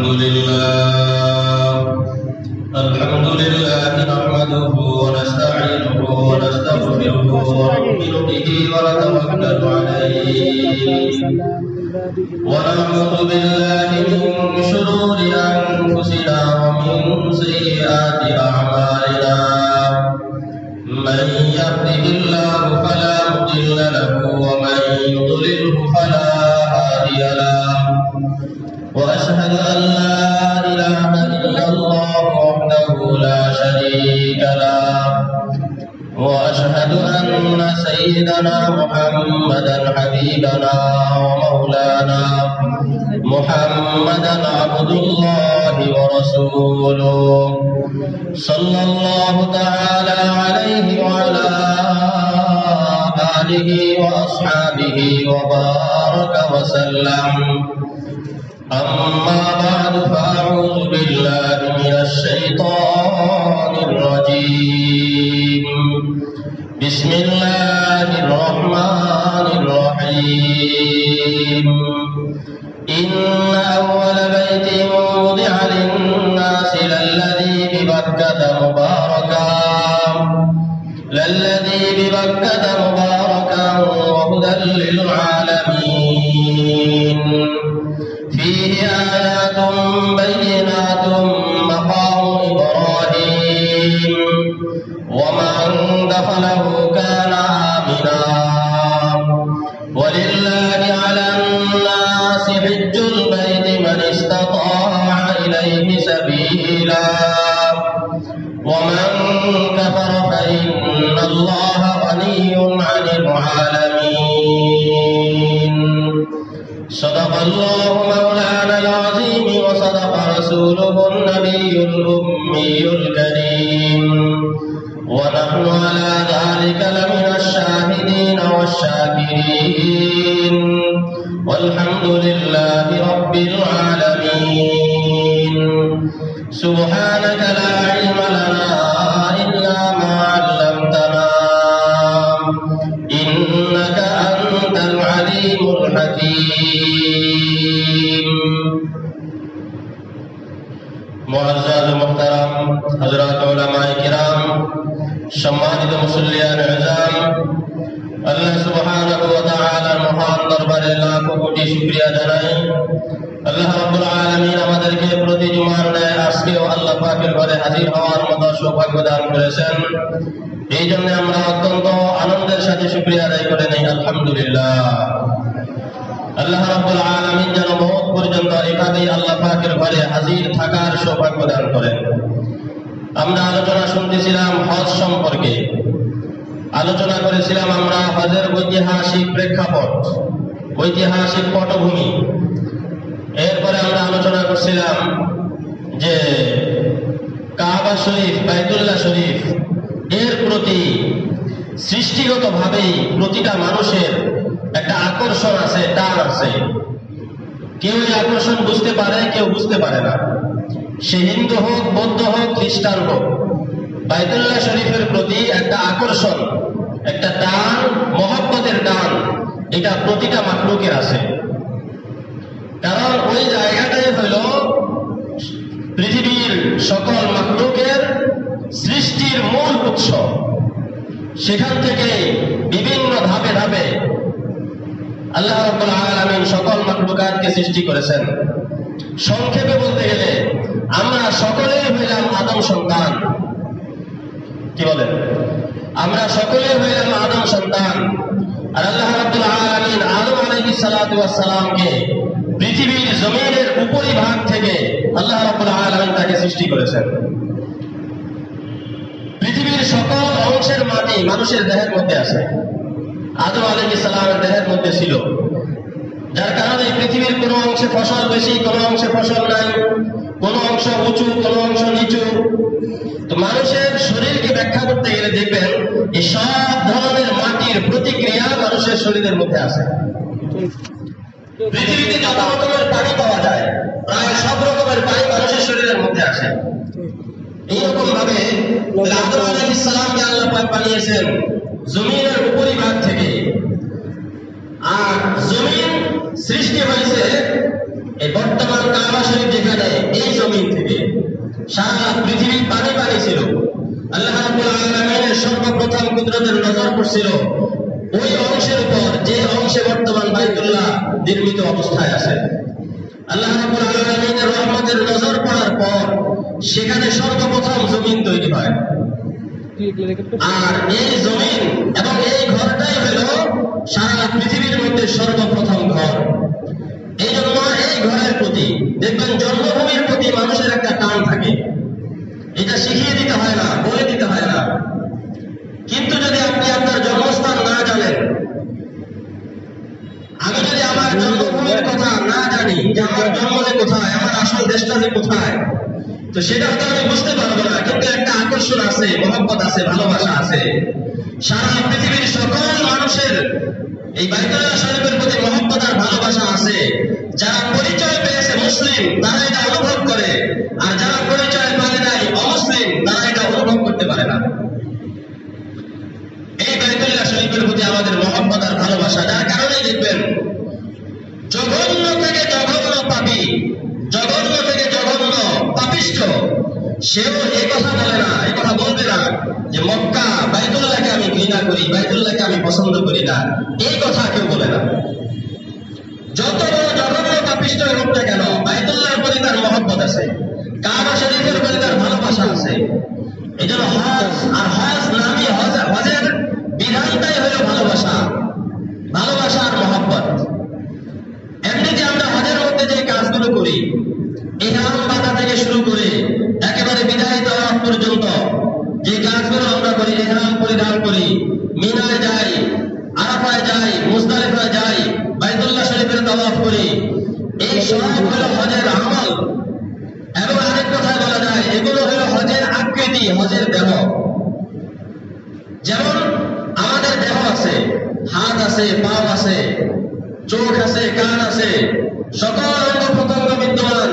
الحمد لله نحمده ونستعينه ونستغفره ونؤمن به ونتوكل عليه ونعوذ بالله من شرور أنفسنا ومن سيئات أعمالنا من يهده الله فلا مضل له ومن يضلله فلا هادي له وأشهد أن لا إله إلا الله وحده لا شريك له وأشهد أن سيدنا محمدا حبيبنا ومولانا محمدا عبد الله ورسوله صلى الله تعالى عليه وعلى آله وأصحابه وبارك وسلم أما بعد فأعوذ بالله من الشيطان الرجيم بسم الله الرحمن الرحيم إن أول بيت وضع للناس للذي ببكة مباركا وهدى للعالمين فيه آيات بينات مقام إبراهيم ومن دخله كان آمنا ولله على الناس حج البيت من استطاع إليه سبيلا ومن كفر فإن الله غني عن العالمين صدق الله مولانا العظيم وصدق رسوله النبي الأمي الكريم ونحن على ذلك لمن الشاهدين والشاكرين والحمد لله رب العالمين سبحانك لا علم لنا إلا ما علمتنا إنك أنت العليم الحكيم معزز محترم حضرات علماء کرام সম্মানিত মুসল্লিয়ান আযম আল্লাহ সুবহানাহু ওয়া তাআলার মহান দরবারে লাখো কোটি শুকরিয়া জানাই আল্লাহ রাব্বুল আলামিন আমাদেরকে প্রতি জুমার ন্যায় আজকেও আল্লাহ পাকের ঘরে হাজির হওয়ার মতো সৌভাগ্য দান করেছেন এই জন্য আমরা অত্যন্ত আনন্দের সাথে শুকরিয়া আদায় করে নেই আলহামদুলিল্লাহ আল্লাহ রাব্বুল আলামিন যেন মওত পর্যন্ত এভাবেই আল্লাহ পাকের ঘরে হাজির থাকার সৌভাগ্য দান করেন আমরা আলোচনা শুনতেছিলাম হজ সম্পর্কে আলোচনা করেছিলাম আমরা হজের ঐতিহাসিক প্রেক্ষাপট ঐতিহাসিক পটভূমি এরপরে আমরা আলোচনা করছিলাম যে কাবা শরীফ বাইতুল্লাহ শরীফ এর প্রতি সৃষ্টিগতভাবেই প্রতিটা মানুষের একটা আকর্ষণ আছে টান আছে কেউ এই আকর্ষণ বুঝতে পারে কেউ বুঝতে পারে না সে হিন্দু হোক বৌদ্ধ হোক খ্রিস্টান হোক বাইতুল্লাহ শরীফের প্রতি একটা আকর্ষণ একটা টান মহব্বতের টান এটা প্রতিটা মাখলুকের আছে কারণ ওই জায়গাটাই হইল পৃথিবীর সকল মাখলুকের সৃষ্টির মূল উৎস সেখান থেকে বিভিন্ন ধাপে ধাপে আল্লাহ রাব্বুল আলামিন সকল মাখলুকাতকে সৃষ্টি করেছেন সংক্ষেপে বলতে গেলে আমরা সকলেই হইলাম আদম সন্তান কি বলেন আমরা সকলেই হইলাম আদম সন্তান আর আল্লাহ রাব্বুল আলামিন আদম আলাইহিস সালাতু ওয়াস সালামকে পৃথিবীর জমিনের উপরিভাগ থেকে আল্লাহ রাব্বুল আলামিন তাকে সৃষ্টি করেছেন পৃথিবীর সকল অংশের মাটি মানুষের দেহের মধ্যে আছে আদম আলাইহিস সালামের দেহের মধ্যে ছিল যার কারণে পৃথিবীর কোনো অংশে ফসল বেশি কোনো অংশে ফসল নাই কোনো অংশ উঁচু কোনো অংশ নিচু তো মানুষের শরীরকে ব্যাখ্যা করতে গেলে দেখবেন এই সব ধরনের মাটির প্রতিক্রিয়া মানুষের শরীরের মধ্যে আছে পৃথিবীতে যত রকমের পানি পাওয়া যায় প্রায় সব রকমের পানি মানুষের শরীরের মধ্যে আছে এইরকম ভাবে আদম আলাইহিস সালামকে আল্লাহ পাক বানিয়েছেন জমিনের উপরিভাগ থেকে আর জমিন সৃষ্টি হয়েছে এই বর্তমান কাবা শরীফ যেখানে, এই জমিন থেকে সারা পৃথিবী পানি পানি ছিল। আল্লাহ রাব্বুল আলামিনের সর্বপ্রথম কুদরতের নজর পড়ছিল ওই অংশের উপর যে অংশে বর্তমান বাইতুল্লাহ নির্মিত অবস্থায় আছে। আল্লাহ রাব্বুল আলামিনের রহমতের নজর পড়ার পর সেখানে সর্বপ্রথম জমিন তৈরি হয়। আর এই জমিন এবং এই ঘরটাই হলো সারা পৃথিবীর মধ্যে সর্বপ্রথম ঘর। এই জন্য এই ঘরের প্রতি দেখবেন জন্মভূমির প্রতি মানুষের একটা টান থাকে। এটা শিখিয়ে দিতে হয় না, বলে দিতে হয় না। কিন্তু যদি আপনি আপনার জন্মস্থান না জানেন, আমি যদি আমার জন্মভূমির কথা না জানি যে আমার জন্ম যে কোথায়, আমার আসল দেশটা যে কোথায়, তো সেটা হয়তো আমি বুঝতে পারবো না। কিন্তু একটা আকর্ষণ আছে, মহব্বত আছে, ভালোবাসা আছে। সারা পৃথিবীর সকল মানুষের এই বাইতুল্লাহ শরীফের প্রতি মহব্বত আর ভালোবাসা আছে। যারা পরিচয় পেয়েছে মুসলিম তারা এটা অনুভব করে, আর যারা পরিচয় পায় নাই অমুসলিম তারা এটা অনুভব করতে পারে না। এই বাইতুল্লাহ শরীফের প্রতি আমাদের মহব্বত আর ভালোবাসা, যার কারণেই দেখবেন জঘন্য থেকে জঘন্য পাপী, জঘন্য থেকে জঘন্য পাপিষ্ঠ সেও এই কথা বলে না, এই কথা বলবে না যে মক্কা বাইতুল্লাহকে আমি ঘৃণা করি, বাইতুল্লাহকে আমি পছন্দ করি না। এই কথা কেউ বলে না। যত বড় জঘন্য পাপিষ্ঠ হোক না কেন, বাইতুল্লাহর প্রতি তার মহব্বত আছে, কাবা শরীফের প্রতি তার ভালোবাসা আছে। এই জন্য হজ আর হজ নামই হজের বিধানটাই হলো ভালোবাসা, ভালোবাসা আর মহব্বত। এমনি যে আমরা হজের মধ্যে যে কাজগুলো করি, ইহরাম বাঁধা থেকে শুরু করে একেবারে বিদায় তাওয়াফ পর্যন্ত যে কাজগুলো আমরা করি, ইহরাম পরিধান করি, মিনায় যাই, আরাফায় যাই, মুজদালিফায় যাই, বাইতুল্লাহ শরীফের তাওয়াফ করি, এই সব হলো হজের আমল। এবং আরেক কথায় বলা যায় এগুলো হলো হজের আকৃতি, হজের দেহ। যেমন আমাদের দেহ আছে, হাত আছে, পাও আছে, চোখ আছে, কান আছে, সকল অঙ্গ প্রত্যঙ্গ বিদ্যমান।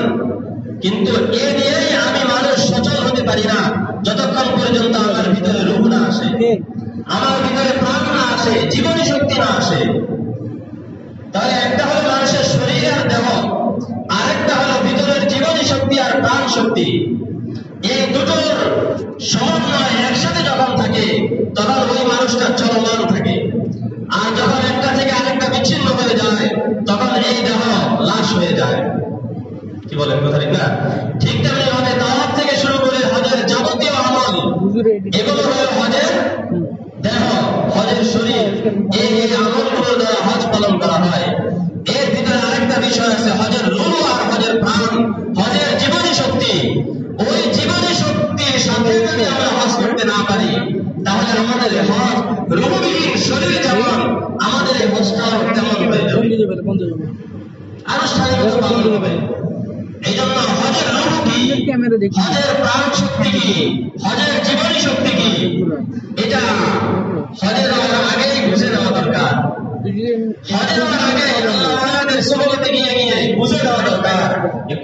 কিন্তু এ নিয়েই আমি মানুষ সচল হতে পারি না যতক্ষণ পর্যন্ত আমার ভিতরে রূহ না আসে, আমার ভিতরে প্রাণ না আসে, জীবনী শক্তি না আসে। তাহলে একটা হলো মানুষের শরীর আর দেহ, আরেকটা হলো ভিতরের জীবনী শক্তি আর প্রাণ শক্তি। এই দুটোর সমন্বয় একসাথে যখন থাকে তখন ওই মানুষটা চলমান থাকে। আর যখন একটা থেকে আরেকটা বিচ্ছিন্ন হয়ে যায় তখন এই দেহ লাশ হয়ে যায়। কি বলেন কথা ঠিক না? ঠিক তেমনি ভাবে তাওয়াফ থেকে শুরু করে হজের যাবতীয় আমল, এগুলো হলো হজের দেহ, হজের শরীর। এই আমলগুলোর দ্বারা হজ পালন করা হয়। এর ভিতরে আরেকটা বিষয় আছে, হজের রূহ আর হজের প্রাণ, হজের জীবনী শক্তি। ওই জীবনী শক্তির সাথে যদি আমরা হজ করতে না পারি তাহলে আমাদের হজ রূহবিহীন শরীর যেমন, আমাদের এই হজটাও তেমন হয়ে যাবে, আনুষ্ঠানিকতা পালন হবে। এই জন্য হজের রূহ কি, হজের প্রাণ শক্তি কি, হজের জীবনী শক্তি কি, এটা হজের আগেই বুঝে নেওয়া দরকার। হজের আগে আমাদের সহবতে গিয়ে গিয়ে বুঝে নেওয়া দরকার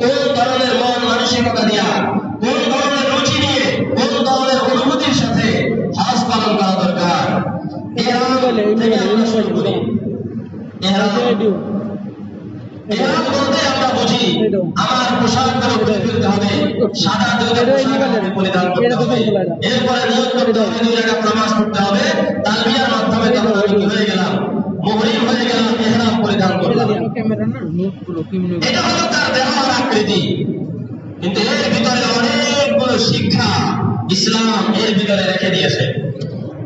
কোন ধরনের মন মানসিকতা দিয়া, কোন ধরনের রুচি নিয়ে, কোন ধরনের অনুভূতির সাথে হজ পালন করা দরকার। ইহরাম থেকে আমরা শুরু করি। ইহরাম বলতে আমরা বুঝি আমার পোশাকগুলো খুলে ফেলতে হবে, সাদা দুধের পোশাক পরিধান করতে হবে, এরপরে নিয়ত করতে হবে, 2 রাকাত নামাজ পড়তে হবে, তালবিয়ার মাধ্যমে তখন আমি হয়ে গেলাম, মুহরিম হয়ে গেলাম, ইহরাম পরিধান করলাম। এটা হলো তার দেহের আকৃতি। কিন্তু এর ভিতরে অনেকগুলো শিক্ষা ইসলাম এর ভিতরে রেখে দিয়েছে।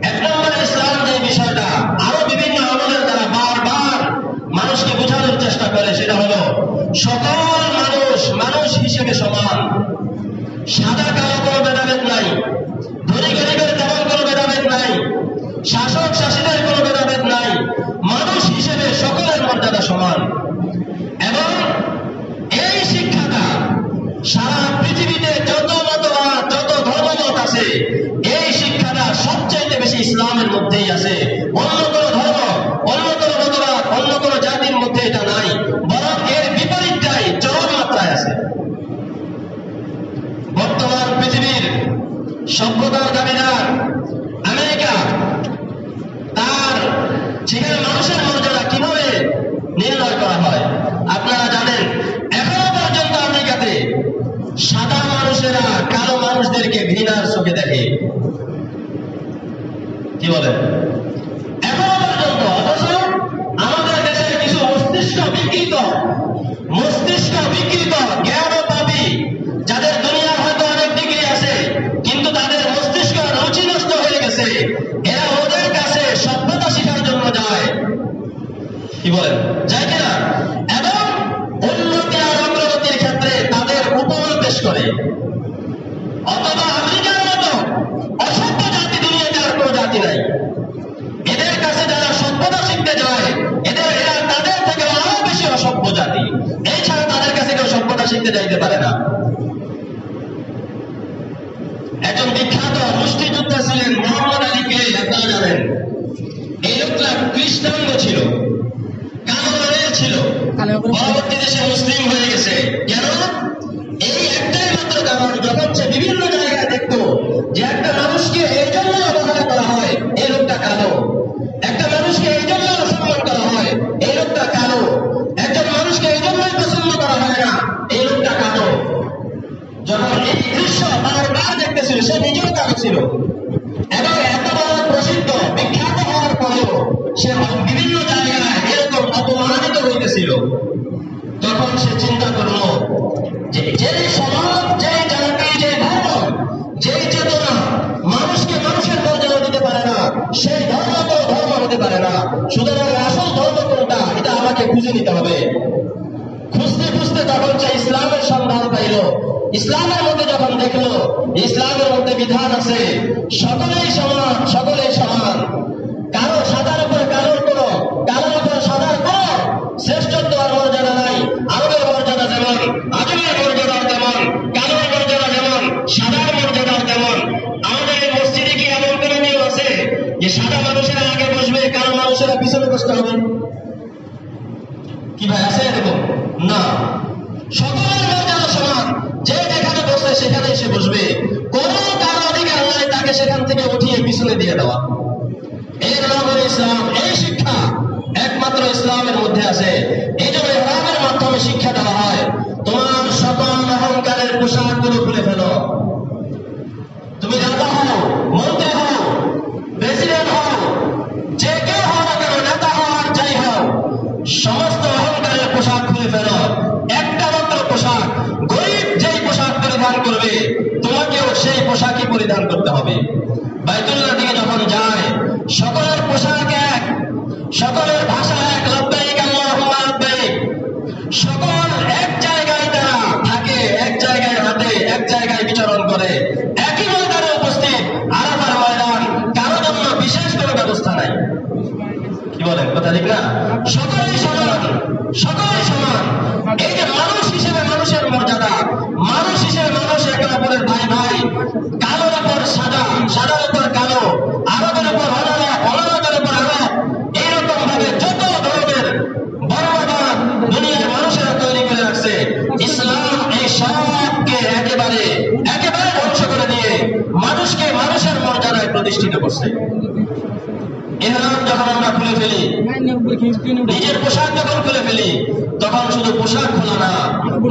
এক নম্বরে ইসলাম যে বিষয়টা আরো বিভিন্ন আমলের দ্বারা বারবার মানুষকে বোঝানোর চেষ্টা করে, সেটা হলো সকল মানুষ মানুষ হিসেবে সমান, সাদা কালো কোনো ভেদাভেদ নাই, ধনী গরিবের তেমন কোনো ভেদাভেদ নাই, শাসক শাসিতের কোনো ভেদাভেদ নাই, মানুষ হিসেবে সকলের মর্যাদা সমান। এবং এই শিক্ষাটা সারা পৃথিবীতে যত মতবাদ, যত ধর্মমত আছে, এই শিক্ষাটা সবচাইতে বেশি ইসলামের মধ্যেই আছে। অন্য কোন ধর্ম, অন্য কোন মতবাদ, অন্য কোন জাতির মধ্যে এটা নাই, বরং এর বিপরীতটাই চরম মাত্রায় আছে। বর্তমান পৃথিবীর সভ্যতার দাবিদার আমেরিকা তার কি বলেন, যায় কিনা? এবং উন্নতি আর অগ্রগতির ক্ষেত্রে তাদের উপমা পেশ করে। অথবা আমেরিকার মতো অসভ্য জাতি দুনিয়াতে আর কোনো জাতি নাই। এদের কাছে যারা সভ্যতা শিখতে যায়, এরা তাদের থেকে আরো বেশি অসভ্য জাতি। এছাড়া তাদের কাছে কেউ সভ্যতা শিখতে যাইতে পারে না। একজন বিখ্যাত মুষ্টিযোদ্ধা ছিলেন মোহাম্মদ আলীকে আপনারা জানেন। এই লোকটা খ্রিস্টাঙ্গ ছিল, কালো রঙের ছিল, পরবর্তীতে সে মুসলিম হয়ে গেছে। কেন? এই একটাই মাত্র কারণ, যখন সে বিভিন্ন জায়গায় দেখতো যে একটা মানুষকে এই জন্য অবহেলা করা হয়, এই লোকটা কালো, একটা মানুষকে এই জন্য অসম্মান করা হয়, এই লোকটা কালো, একজন মানুষকে এই জন্যই পছন্দ করা হয় না, এই লোকটা কালো। যখন এই দৃশ্য বারবার দেখতেছিল, সে নিজেও কালো ছিল এবং এত বড় প্রসিদ্ধ বিখ্যাত হওয়ার পরেও সে বিভিন্ন জায়গায় এরকম অপমানিত হইতেছিল। তখন সে চিন্তা করলো যে যেই সমাজ, যেই জাতি, যে ধর্ম, যেই চেতনা মানুষকে মানুষের মর্যাদা দিতে পারে না, সেই ধর্ম তো ধর্ম হতে পারে না। সুতরাং আসল ধর্ম কোনটা, এটা আমাকে খুঁজে নিতে হবে। খুঁজতে খুঁজতে যখন সে ইসলামের সন্ধান পাইল, ইসলামের মধ্যে যখন দেখলো ইসলামের মধ্যে বিধান আছে সকলেই সমান, সকলেই সমান, কারো সাদার উপর কালোর কোনো, কালোর উপর সাদার কোনো শ্রেষ্ঠত্ব আর মর্যাদা নাই। আরবের মর্যাদা যেমন, আজমের মর্যাদাও তেমন, কালোর মর্যাদা যেমন, সাদার মর্যাদাও তেমন। আমাদের এই মসজিদে কি এমন কোনো নিয়ম আছে যে সাদা মানুষেরা আগে বসবে, কালো মানুষেরা পিছনে বসতে হবে? কি ভাই, আছে এরকম? না, সকলের মর্যাদা সমান। যে যেখানে বসে সেখানে এসে বসবে, কোন কারো অধিকার নাই তাকে সেখান থেকে উঠিয়ে পিছনে দিয়ে দেওয়া। এর নাম হলো ইসলাম। এই শিক্ষা একমাত্র ইসলামের মধ্যে আছে। এই জন্য ইসলামের মাধ্যমে শিক্ষা দেওয়া হয়, তোমার সকল অহংকারের পোশাকগুলো খুলে ফেলো। তুমি রাজা হও, মন্ত্রী হও, প্রেসিডেন্ট হও, যে কেউ হও না কেন, নেতা হও আর যাই হও, সমস্ত অহংকারের পোশাক খুলে ফেলো। একটা মাত্র পোশাক, গরিব যেই পোশাক পরিধান করবে তোমাকেও সেই পোশাকই পরিধান করতে হবে। বাইতুল্লাহ দিকে যখন যায়, সকলের পোশাক এক, সকলের ভাষা এক, লব্বাইক আল্লাহুম্মা লব্বাইক। সকল এক জায়গায় তারা থাকে, এক জায়গায় হাঁটে, এক জায়গায় বিচরণ করে, একই ময়দানে উপস্থিত। আরাফার ময়দান, কারো জন্য বিশেষ কোনো ব্যবস্থা নাই। কি বলেন, কথা ঠিক না? সকলেই সমান, সকলেই সমান। এই যে মানুষ হিসেবে মানুষের মর্যাদা, মানুষ হিসেবে মানুষ একে অপরের ভাই ভাই, কালোর উপর সাদা, সাদার উপর কালো, আরবের উপর অনারব, অনারবের উপর আরব, এইরকম ভাবে যত ধরনের বর্ণবাদ দুনিয়ার মানুষেরা তৈরি করে রাখছে, ইসলাম এই সবকে একেবারে একেবারে ধ্বংস করে দিয়ে মানুষকে মানুষের মর্যাদায় প্রতিষ্ঠিত করছে। ইহরাম যখন আমরা খুলে ফেলি, নিজের পোশাক যখন খুলে ফেলি, তখন শুধু পোশাক খোলা না,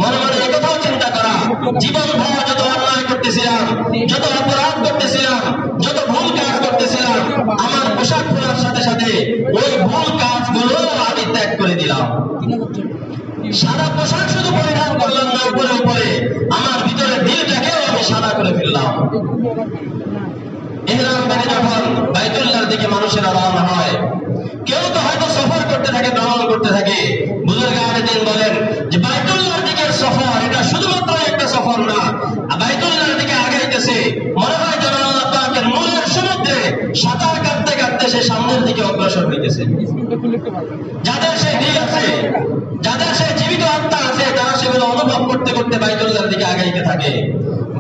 মনে মনে একথাও চিন্তা করা, জীবন ভর যত অন্যায় করতেছিলাম, যত অপরাধ করতেছিলাম, যত ভুল কাজ করতেছিলাম, আমার পোশাক খোলার সাথে সাথে ওই ভুল কাজগুলো আমি ত্যাগ করে দিলাম। সাদা পোশাক শুধু পরিধান করলাম না, উপরে উপরে আমার ভিতরে দিলটাকেও আমি সাদা করে ফেললাম। ইহরাম বেঁধে যখন বাইতুল্লাহর দিকে মানুষেরা রওনা হয়, কেউ তো হয়তো সফর করতে থাকে, ভ্রমণ করতে থাকে। বুজুর্গানে দিন বলেন যে বাইতুল্লাহর দিকের সফর এটা শুধুমাত্র একটা সফর না, বাইতুল্লাহর দিকে আগাইতেছে, মনে হয় যেন আল্লাহ পাকের নূরের সমুদ্রে সাঁতার কাটতে কাটতে সে সামনের দিকে অগ্রসর হইতেছে। যাদের সেই দিল আছে, যাদের সেই জীবিত আত্মা আছে, তারা সেগুলো অনুভব করতে করতে বাইতুল্লাহর দিকে আগাইতে থাকে।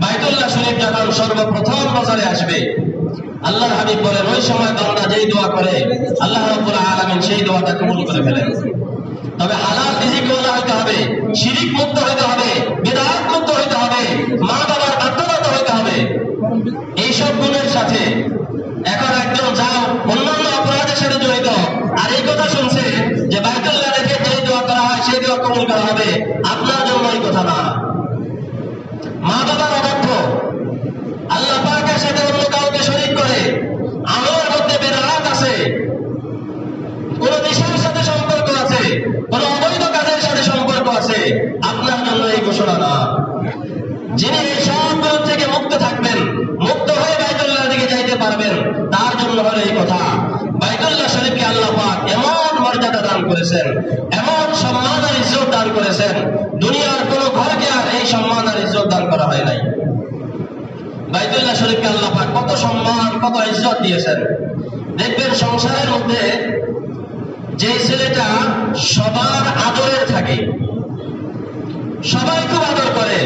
বাইতুল্লাহ শরীফ যখন সর্বপ্রথম নজরে আসবে, আল্লাহর হাবিব বলেন ওই সময় বান্দা যেই দোয়া করে আল্লাহ রাব্বুল আলামিন সেই দোয়াটা কবুল করে ফেলেন। তবে হালাল রিজিক ওয়ালা হইতে হবে, শিরিক মুক্ত হইতে হবে, বিদআত মুক্ত হইতে হবে, মা বাবার বাধ্যগত হইতে হবে। এইসব গুণের সাথে এখন একজন যাও অন্যান্য অপরাধের সাথে জড়িত, আর এই কথা শুনছে যে বাইতুল্লাহ রেখে যেই দোয়া করা হয় সেই দোয়া কবুল করা হবে, আপনার জন্য এই কথা না। মা বাবার অবাধ্য, আল্লাহ পাকের সাথে অন্য কাউকে শরীক করে, আমলের মধ্যে বেদাত আছে, কোন দিশার সাথে সম্পর্ক আছে, কোন অবৈধ কাজের সাথে সম্পর্ক আছে, আপনার জন্য এই ঘোষণা না। যিনি এই সবগুলো থেকে মুক্ত থাকবেন, মুক্ত হয়ে বাইতুল্লাহর দিকে যাইতে পারবেন, তার জন্য হলো এই কথা। বাইতুল্লাহ শরীফকে আল্লাহ পাক এমন মর্যাদা দান করেছে। করেছেন, এমন সম্মান আর ইজ্জত দান করেছেন, দুনিয়ার কোন ঘরকে আর এই সম্মান আর ইজ্জত দান করা হয় নাই। বাইতুল্লাহ শরীফকে আল্লাহ পাক কত সম্মান, কত ইজ্জত দিয়েছেন। দেখবেন সংসারের মধ্যে যে ছেলেটা সবার আদরের থাকে, সবাই খুব আদর করে,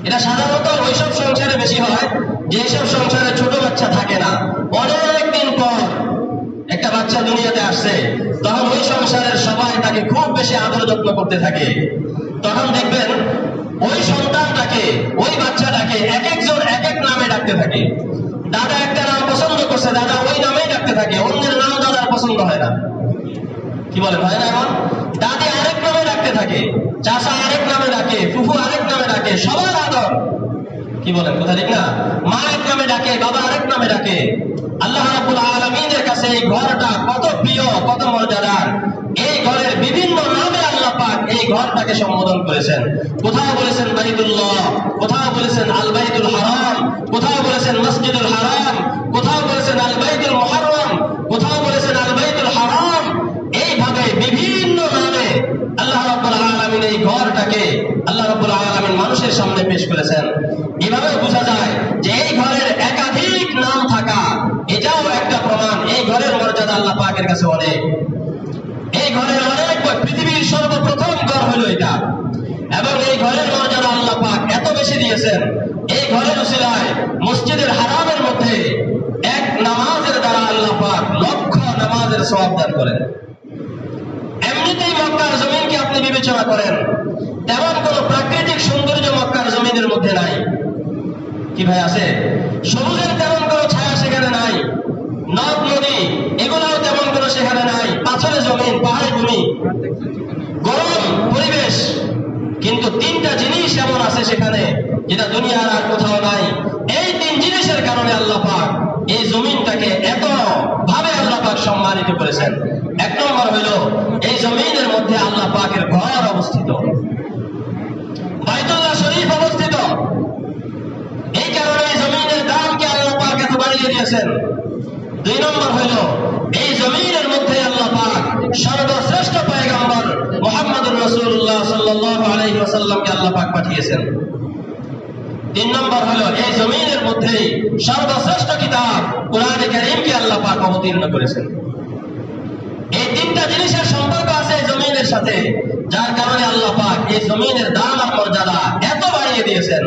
এটা সাধারণত ওইসব সংসারে বেশি হয় যেসব সংসারে ছোট বাচ্চা থাকে না। অনেকদিন পর একটা বাচ্চা দুনিয়াতে আসছে, তখন ওই সংসারের সবাই তাকে খুব বেশি আদর যত্ন করতে থাকে। তখন দেখবেন ওই সন্তানটাকে, ওই বাচ্চাটাকে এক একজন এক এক নামে ডাকতে থাকে। দাদা একটা নাম পছন্দ করছে, দাদা ওই নামেই ডাকতে থাকে, অন্যের নাম দাদার পছন্দ হয় না। কি বলেন, হয় না এমন? দাদি আরেক নামে ডাকতে থাকে, চাচা আরেক নামে ডাকে, ফুফু আরেক নামে ডাকে, সবার আদর। কি বলেন, কথা ঠিক না? মা এক নামে ডাকে, বাবা আরেক নামে ডাকে। আল্লাহ রাব্বুল আলামিনের কাছে এই ঘরটা কত প্রিয়, কত মর্যাদার। এই ঘরের বিভিন্ন নামে আল্লাহ পাক এই ঘরটাকে সম্বোধন করেছেন। কোথাও বলেছেন বাইতুল্লাহ, কোথাও বলেছেন আল বাইতুল হারাম, কোথাও বলেছেন মসজিদুল হারাম, কোথাও বলেছেন আল বাইতুল মুহাররম, কোথাও বলেছেন আল বাইতুল হারাম। এইভাবে বিভিন্ন নামে আল্লাহ রাব্বুল আলামিন এই ঘরটাকে আল্লাহ রাব্বুল আলামিন মানুষের সামনে পেশ করেছেন। এভাবে বোঝা যায় যে এই ঘরের একাধিক নাম থাকা, এটাও একটা প্রমাণ এই ঘরের মর্যাদা আল্লাহ পাকের কাছে অনেক। এই ঘরের অনেক, পৃথিবীর সর্বপ্রথম ঘর হলো এটা, এবং এই ঘরের মর্যাদা আল্লাহ পাক এত বেশি দিয়েছেন। এই ঘরের উসিলায় মসজিদের হারামের মধ্যে এক নামাজের দ্বারা আল্লাহ পাক লক্ষ নামাজের সওয়াব দান করেন। এমনিতেই মক্কার জমিনকে আপনি বিবেচনা করেন, তেমন কোন প্রাকৃতিক সৌন্দর্য মক্কার জমিনের মধ্যে নাই। কি ভাই আছে? সবুজের তেমন কোনো ছায়া সেখানে নাই, নদ নদী এগুলোও তেমন কোনো সেখানে নাই, পাথরে জমিন, পাহাড়ে ভূমি, গরম পরিবেশ। কিন্তু তিনটা জিনিস এমন আছে সেখানে যেটা দুনিয়ার আর কোথাও নাই। এই তিন জিনিসের কারণে আল্লাহ পাক এই জমিনটাকে এত ভাবে আল্লাহ পাক সম্মানিত করেছেন। এক নম্বর হইল এই জমিনের মধ্যে আল্লাহ পাকের ঘর অবস্থিত, বাইতুল্লাহ শরীফ অবস্থিত। এই কারণে এই জমিনের দামকে আল্লাহ পাক এত বাড়িয়ে দিয়েছেন। দুই নম্বর হইল এই জমিনের মধ্যে আল্লাহ পাক সর্বশ্রেষ্ঠ পয়গম্বর মুহাম্মদুর রাসূলুল্লাহ সাল্লাল্লাহু আলাইহি ওয়াসাল্লামকে আল্লাহ পাক পাঠিয়েছেন। তিন নম্বর হলো এই জমিনের মধ্যে সর্বশ্রেষ্ঠ কিতাব কোরআনে কারীমকে আল্লাহ পাক অবতীর্ণ করেছেন। এই তিনটা জিনিসের সম্পর্ক আছে এই জমিনের সাথে, যার কারণে আল্লাহ পাক এই জমিনের দাম আর মর্যাদা এত বাড়িয়ে দিয়েছেন।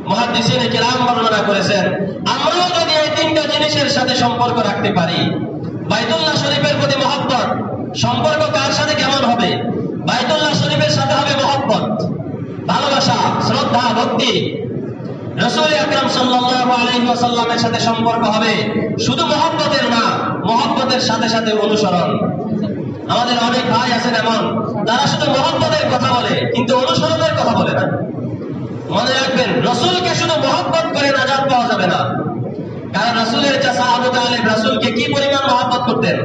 মুহাদ্দিসিনে কিরাম বর্ণনা করেছেন, আমরাও যদি এই তিনটা জিনিসের সাথে সম্পর্ক রাখতে পারি, বাইতুল্লাহ শরীফের প্রতি মহব্বত, সম্পর্ক কার সাথে কেমন হবে? বাইতুল্লাহ শরীফের সাথে হবে মহব্বত, ভালোবাসা, শ্রদ্ধা, ভক্তি। রাসূল আকরাম সাল্লাল্লাহু আলাইহি ওয়াসাল্লামের সাথে সম্পর্ক হবে শুধু মহব্বতের না, মহব্বতের সাথে সাথে অনুসরণ। আমাদের অনেক ভাই আছেন এমন, তারা শুধু মহব্বতের কথা বলে কিন্তু অনুসরণের কথা বলে না। মনে রাখবেন, রাসূলকে শুধু মহব্বত করে নাজাত পাওয়া যাবে না। কারণ রাসূলের চাচা আবু তালেব রাসূলকে কি পরিমাণ মহব্বত করতেন?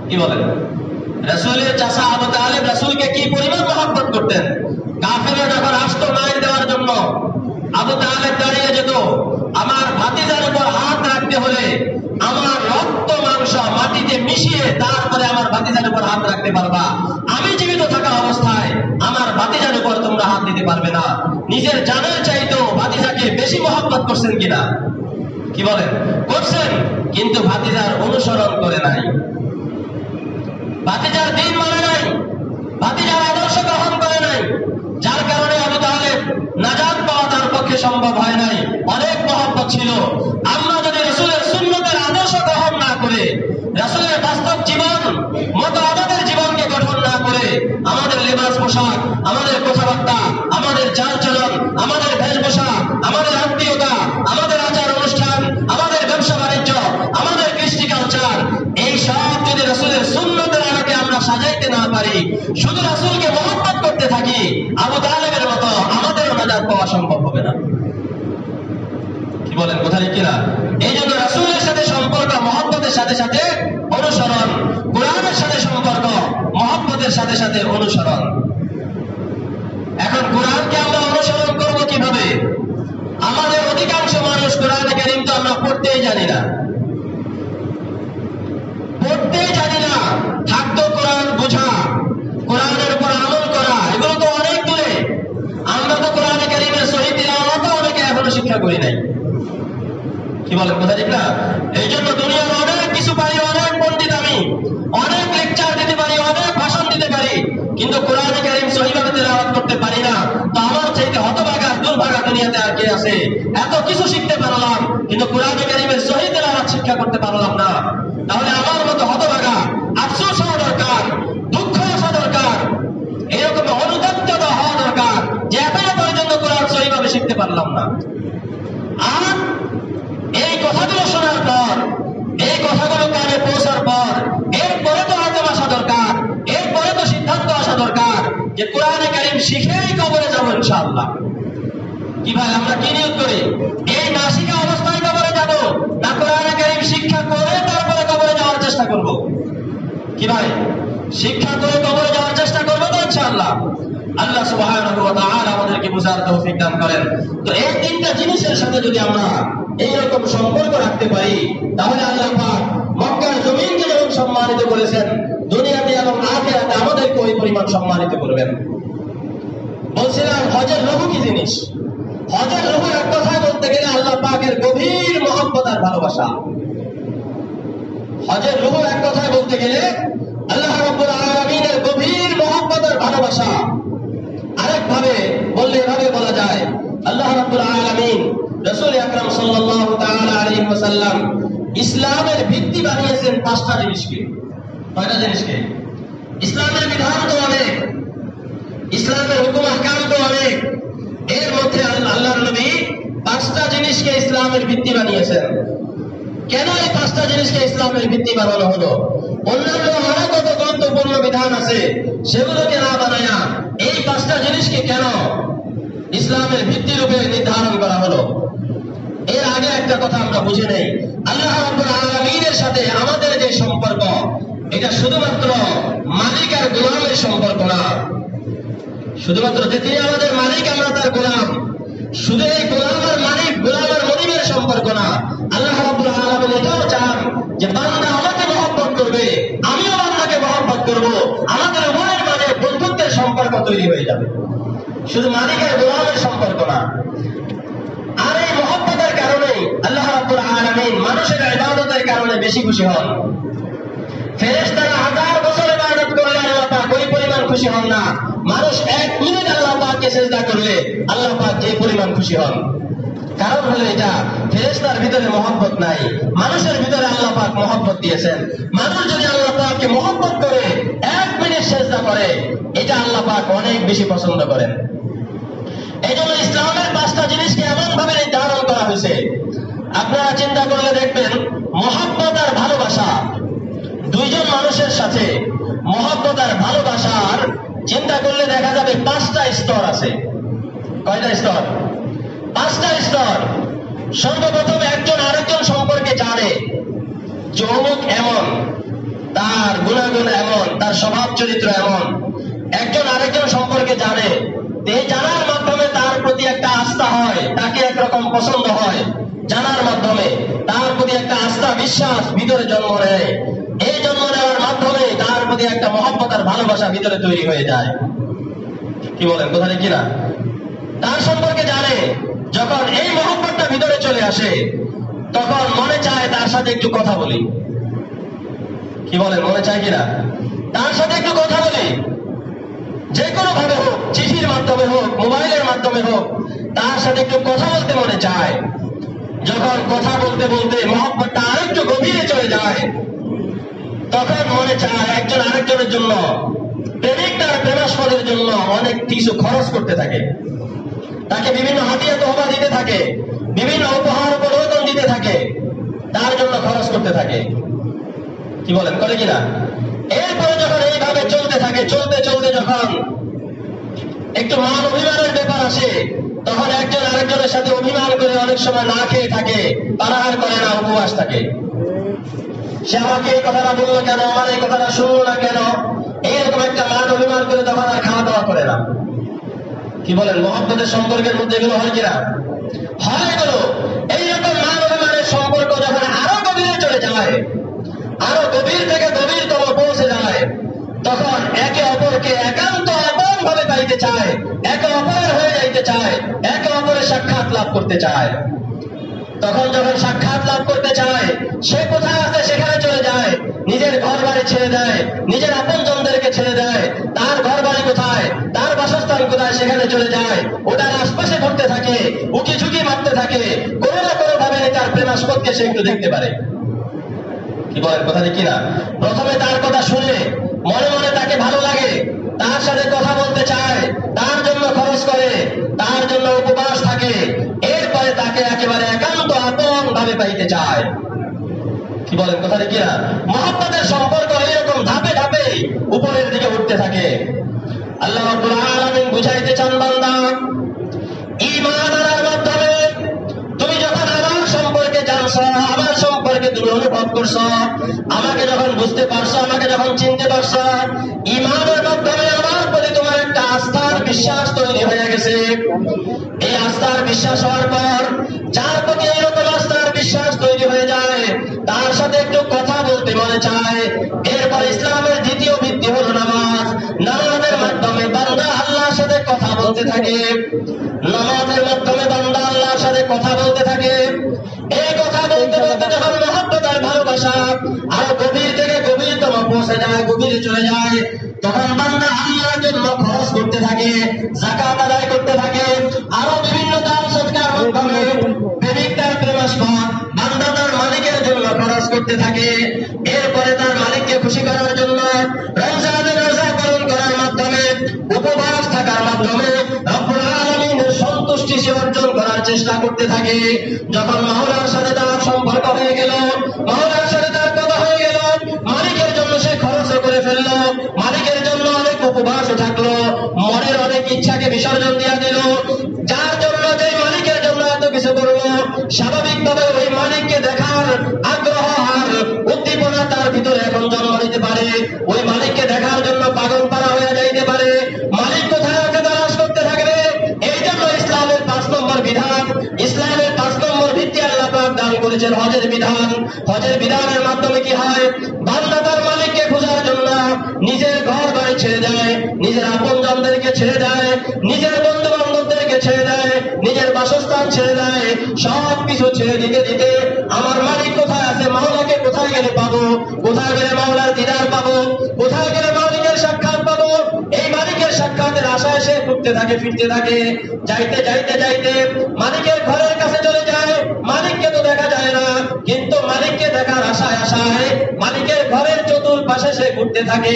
কি বলেন? রাসূলের চাচা আবু তালেব রাসূলকে কি পরিমাণ মহব্বত করতেন? কাফেররা যখন আসতো মাইর দেওয়ার জন্য, আবু তালেব দাঁড়িয়ে যেত, আমার ভাতিজার উপর হাত রাখতে হলে আমার রক্ত মাংস মাটিতে মিশিয়ে তারপরে আমার ভাতিজার উপর হাত রাখতে পারবা, আমি জীবিত থাকা অবস্থায় আমার ভাতিজার উপর তোমরা হাত দিতে পারবে না। নিজের জানের চাইতেও ভাতিজাকে বেশি মহব্বত করছেন কিনা? কি বলেন? করছেন, কিন্তু ভাতিজার অনুসরণ করে নাই, ভাতিজার দিন মানে নাই, ভাতিজার আদর্শ গ্রহণ করে নাই, যার কারণে আবু তালেব নাজাত পাওয়া তার পক্ষে সম্ভব হয় নাই। অনেক মহব্বত ছিল। আমরা যদি রাসূলের সুন্নতের আদর্শ গ্রহণ না করে, রাসূলের বাস্তব জীবন মতো আমাদের জীবনকে গঠন না করে, আমাদের লেবাস পোশাক, আমাদের কথাবার্তা, আমাদের চালচলন, আমাদের বেশভূষা, আমাদের আত্মীয়তা, আমাদের আচার অনুষ্ঠান, আমাদের ব্যবসা বাণিজ্য, আমাদের কৃষ্টি কালচার, এই সব যদি রাসূলের সুন্নতের আলোকে আমরা সাজাইতে না পারি, শুধু রাসূলকে মহব্বত করতে থাকি, আবু তালেবের মতো আমাদেরও নাজাত পাওয়া সম্ভব হবে না। কি বলেন, কথা ঠিক কিনা? এই জন্য রাসূলের সাথে সম্পর্ক মহব্বতের সাথে সাথে অনুসরণ, কোরআনের সাথে সম্পর্ক মহব্বতের সাথে সাথে অনুসরণ। এখন কোরআনকে আমরা অনুসরণ করব কিভাবে? আমাদের অধিকাংশ মানুষ কোরআনে কারীম তো আমরা পড়তেই জানি না, পড়তেই জানি না। শিক্ষা করি নাই। কি বলেন, কথা ঠিক না? এই জন্য দুনিয়ার অনেক কিছু পারি, অনেক পণ্ডিত আমি, অনেক লেকচার দিতে পারি, অনেক ভাষণ দিতে পারি, কিন্তু কোরআন কারীম সহিভাবে তেলাওয়াত করতে পারি না। তো আমার চাইতে হতভাগা দুর্ভাগা দুনিয়াতে আর কে আছে? এত কিছু শিখতে পারলাম কিন্তু কোরআন কারীমের সহি তেলাওয়াত শিক্ষা করতে পারলাম না। তাহলে আমার মতো হতভাগা আফসোস হওয়া দরকার, দুঃখ আসা দরকার, এরকম অনুতপ্ততা হওয়া দরকার যে এখনো পর্যন্ত কোরআন সহিভাবে শিখতে পারলাম না। আর এই কথাগুলো শোনার পর, এই কথাগুলো কানে পৌঁছার পর এরপরে তো আজম আসা দরকার, এরপরে তো সিদ্ধান্ত আসা দরকার যে কোরআনে কারীম শিখেই কবরে যাবো ইনশাআল্লাহ। কি ভাই, আমরা কি নিয়োগ করি? এই না শিখা অবস্থায় কবরে যাব, না কোরআনে কারীম শিক্ষা করে তারপরে কবরে যাওয়ার চেষ্টা করব? কি ভাই, শিক্ষা করে কবরে যাওয়ার চেষ্টা করবো তো ইনশাআল্লাহ? আল্লাহ সুবহানাহু ওয়া তাআলা আমাদেরকে বুঝার তৌফিক দান করেন। তো এই তিনটা জিনিসের সাথে যদি আমরা এইরকম সম্পর্ক রাখতে পারি, তাহলে আল্লাহ পাক মক্কার জমিনকে যেমন সম্মানিত করেছেন, দুনিয়াতে এবং আখিরাতে আমাদেরকে ওই পরিমাণ সম্মানিত করবেন। বলছিলাম হজের রূহ কি জিনিস? হজের রূহ এক কথায় বলতে গেলে আল্লাহ পাকের গভীর মহব্বত আর ভালোবাসা। হজের রূহ এক কথায় বলতে গেলে আল্লাহ রাব্বুল আলামিনের গভীর মহব্বত আর ভালোবাসা। আরেক ভাবে বললে এভাবে বলা যায়, আল্লাহ রাব্বুল আলামিন রাসূল আকরাম সাল্লাল্লাহু তাআলা আলাইহি ওয়াসাল্লাম ইসলামের ভিত্তি বানিয়েছেন পাঁচটা জিনিসকে। কয়টা জিনিসকে? ইসলামের বিধান তো অনেক, ইসলামের হুকুম আহকাম তো অনেক, এর মধ্যে আল্লাহর নবী পাঁচটা জিনিসকে ইসলামের ভিত্তি বানিয়েছেন। কেন এই পাঁচটা জিনিসকে ইসলামের ভিত্তি বানানো হলো? অন্যান্য আরো কত গুরুত্বপূর্ণ বিধান আছে, সেগুলোকে না বানায়া এই পাঁচটা জিনিসকে কেন ইসলামের ভিত্তি রূপে নির্ধারণ করা হলো? এর আগে একটা কথা আমরা বুঝে নেই, আল্লাহ রাব্বুল আলামিনের সাথে আমাদের যে সম্পর্ক, এটা শুধুমাত্র মালিক আর গোলামের সম্পর্ক না। শুধুমাত্র যে তিনি আমাদের মালিক, আমরা তার গোলাম, শুধু এই গোলাম আর মালিক, গোলাম আর মনিবের সম্পর্ক না। আল্লাহ রাব্বুল আলামিন এটাও চান যে বান্দা আমাকে মহব্বত করবে, আমিও বান্দাকে মহব্বত করব, আমাদের উভয়ের মাঝে বন্ধুত্বের সম্পর্ক তৈরি হয়ে যাবে। শুধু মালিক আর গোলামের সম্পর্ক না। আর এই মহব্বতের কারণেই আল্লাহ রাব্বুল আলামিন মানুষের ইবাদতের কারণে বেশি খুশি হন। ফেরেশতারা 1000 বছর ইবাদত করলে আল্লাহ পাক ওই পরিমাণ খুশি হন না। মানুষ 1 মিনিট আল্লাহ পাককে সিজদা করলে আল্লাহ পাক যে পরিমাণ খুশি হন। কারণ হলো এটা, ফেরেশতার ভিতরে মহব্বত নাই, মানুষের ভিতরে আল্লাহ পাক মহব্বত দিয়েছেন। মানুষ যদি আল্লাহ পাককে মহব্বত করে 1 মিনিট সিজদা করে, এটা আল্লাহ পাক অনেক বেশি পছন্দ করেন। এই জন্য ইসলামের পাঁচটা জিনিসকে এমন ভাবে নির্ধারণ করা হয়েছে, আপনারা চিন্তা করলে দেখবেন মহব্বত আর ভালোবাসা, দুইজন মানুষের সাথে মহব্বত আর ভালোবাসার চিন্তা করলে দেখা যাবে পাঁচটা স্তর আছে। কয়টা স্তর? পাঁচটা স্তর। সর্বপ্রথম একজন আরেকজন সম্পর্কে জানে যে অমুক এমন, তার গুণাগুণ এমন, তার স্বভাব চরিত্র এমন। একজন আরেকজন সম্পর্কে জানে, এই জানার মাধ্যমে তার প্রতি একটা আস্থা হয়, তাকে একরকম পছন্দ হয়। জানার মাধ্যমে তার প্রতি একটা আস্থা বিশ্বাস ভিতরে জন্ম নেয়। এই জন্ম নেওয়ার মাধ্যমে তার প্রতি একটা মহব্বত আর ভালোবাসা ভিতরে তৈরি হয়ে যায়। কি বলেন, কোথায় কিনা? তার সম্পর্কে জানে, যখন এই মহব্বতটা ভিতরে চলে আসে তখন মনে চায় তার সাথে একটু কথা বলি। কি বলেন, মনে চায় কিনা? তার সাথে একটু কথা বলি, যে কোনো ভাবে হোক, চিঠির মাধ্যমে হোক, মোবাইলের মাধ্যমে হোক, তার সাথে একটু কথা বলতে মনে চায়। যখন কথা বলতে বলতে মহব্বতটা আরেকটু গভীরে চলে যায়, তখন মনে চায় একজন আরেকজনের জন্য, প্রেমিক তার প্রেমাস্পদের জন্য অনেক কিছু খরচ করতে থাকে, তাকে বিভিন্ন হাতিয়া তোহফা দিতে থাকে, বিভিন্ন উপহার উপঢৌকন দিতে থাকে, তার জন্য খরচ করতে থাকে। কি বলেন, করে কিনা? এরপরে যখন এইভাবে চলতে থাকে, চলতে চলতে যখন একটু মান অভিমানের ব্যাপার আসে, তখন একজন আরেকজনের সাথে অভিমান করে অনেক সময় না খেয়ে থাকে, পানাহার করে না, উপবাস থাকে। সে আমাকে এই কথাটা বললো কেন, আমার এই কথাটা শুনলো না কেন, এইরকম একটা মান অভিমান করে তখন আর খাওয়া দাওয়া করে না। কি বলেন, মহব্বতের সম্পর্কের মধ্যে এগুলো হয় কিনা? হয় এগুলো। এইরকম মান অভিমানের সম্পর্ক যখন আরো গভীরে চলে যায়, আরো গভীর থেকে গভীরতম পৌঁছে যায়, তখন একে অপরকে একান্ত আপন ভাবে পাইতে চায়, একে অপরের হয়ে যাইতে চায়, একে অপরের সাক্ষাৎ লাভ করতে চায়। তখন যখন সাক্ষাৎ লাভ করতে চায়, সে কোথায় আছে সেখানে চলে যায়, নিজের ঘর বাড়ি ছেড়ে দেয়, নিজের আপনজনদেরকে ছেড়ে দেয়। তার ঘর বাড়ি কোথায়, তার বাসস্থান কোথায় সেখানে চলে যায়, ওটার আশপাশে ঘুরতে থাকে, উকি ঝুঁকি মারতে থাকে, কোনো না কোনো ভাবে তার প্রেমাস্পদকে সে একটু দেখতে পারে। কি বলেন, কথা ঠিক কিনা? প্রথমে তার কথা শুনে মনে মনে তাকে ভালো লাগে, তার সাথে কথা বলতে চায়, তার জন্য খরচ করে, তার জন্য উপবাস থাকে, এরপরে তাকে একেবারে একান্ত আপন ভাবে পাইতে চায়। কি বলেন, কথা ঠিক কিনা? মহব্বতের সম্পর্ক এরকম ধাপে ধাপে উপরের দিকে উঠতে থাকে। আল্লাহ রাব্বুল আলামিন বুঝাইতে চান, বান্দা, ঈমান আনার মাধ্যমে তুমি যখন আমার সম্পর্কে জানছো, আমার সম্পর্কে তুমি অনুভব করছো, আমাকে যখন বুঝতে পারছো, আমাকে যখন চিনতে পারছো, ঈমানের মাধ্যমে আমার প্রতি তোমার একটা আস্থার বিশ্বাস তৈরি হয়ে গেছে। এই আস্থার বিশ্বাস হওয়ার পর যার প্রতি এরকম আস্থার বিশ্বাস তৈরি হয়ে যায়, তার সাথে একটু কথা বলতে মনে চায়। এরপর ইসলামের দ্বিতীয় ভিত্তি হলো নামাজ। নামাজের মাধ্যমে বান্দা আল্লাহর সাথে কথা বলতে থাকে, নামাজের মাধ্যমে বান্দা আল্লাহর সাথে কথা বলতে থাকে। এই কথা বলতে বলতে যখন মহব্বত আর ভালোবাসা আরো গভীর থেকে গভীরতম পৌঁছে যায়, গভীরে চলে যায়, তখন বান্দা আল্লাহর জন্য খরচ করতে থাকে, যাকাত আদায় করতে থাকে, আরো বিভিন্ন দান সৎকার মাধ্যমে প্রেমিকতার প্রেমাস্পদ বান্দা তার মালিকের জন্য খরচ করতে থাকে। এরপরে তার মালিককে খুশি করার জন্য রমজানের রোজা পালন করার মাধ্যমে, উপবাস থাকার মাধ্যমে রব্বুল আলামিনের সন্তুষ্টি সে অর্জন করার চেষ্টা করতে থাকে। যখন মাওলার সাথে তার সম্পর্ক হয়ে গেল, মাওলার সাথে তার কথা হয়ে গেল, মালিকের জন্য সে খরচ করে ফেললো, মালিকের জন্য অনেক উপবাসও থাকলো, মনের অনেক ইচ্ছাকে বিসর্জন দিয়া দিল, যার জন্য যে মালিকের জন্য এত কিছু করলো, স্বাভাবিকভাবে ওই মালিককে দেখার আগ্রহ আর উদ্দীপনা তার ভিতরে এখন জন্ম নিতে পারে। ওই মালিককে দেখার জন্য পাগল পারা হয়ে যাইতে পারে। মালিক কোথায় আছে তালাশ করতে থাকবে। এই জন্য ইসলামের 5 নম্বর বিধান, ইসলামের 5 নম্বর ভিত্তি আল্লাহ পাক দান করেছেন হজের বিধান। হজের বিধানের মাধ্যমে কি হয়, বান্দা তার মালিককে খোঁজার জন্য নিজের ঘর বাড়ি ছেড়ে দেয়, নিজের আপনজনদেরকে ছেড়ে দেয়, নিজের বন্ধু বান্ধবদেরকে ছেড়ে দেয়, নিজের বাসস্থান ছেড়ে দেয়, সব কিছু ছেড়ে দিতে দিতে আমার মালিক কোথায় আছে, মাওলাকে কোথায় গেলে পাবো, কোথায় গেলে মাওলার দিদার পাবো, কোথায় গেলে মালিকের সাক্ষাৎ পাবো, এই মালিকের সাক্ষাতের আশায় সে ঘুরতে থাকে, ফিরতে থাকে। যাইতে যাইতে যাইতে মালিকের ঘরের কাছে চলে যায়। মালিককে তো দেখা যায় না, কিন্তু মালিককে দেখার আশায় আশায় মালিকের ঘরের চতুর্পাশে সে ঘুরতে থাকে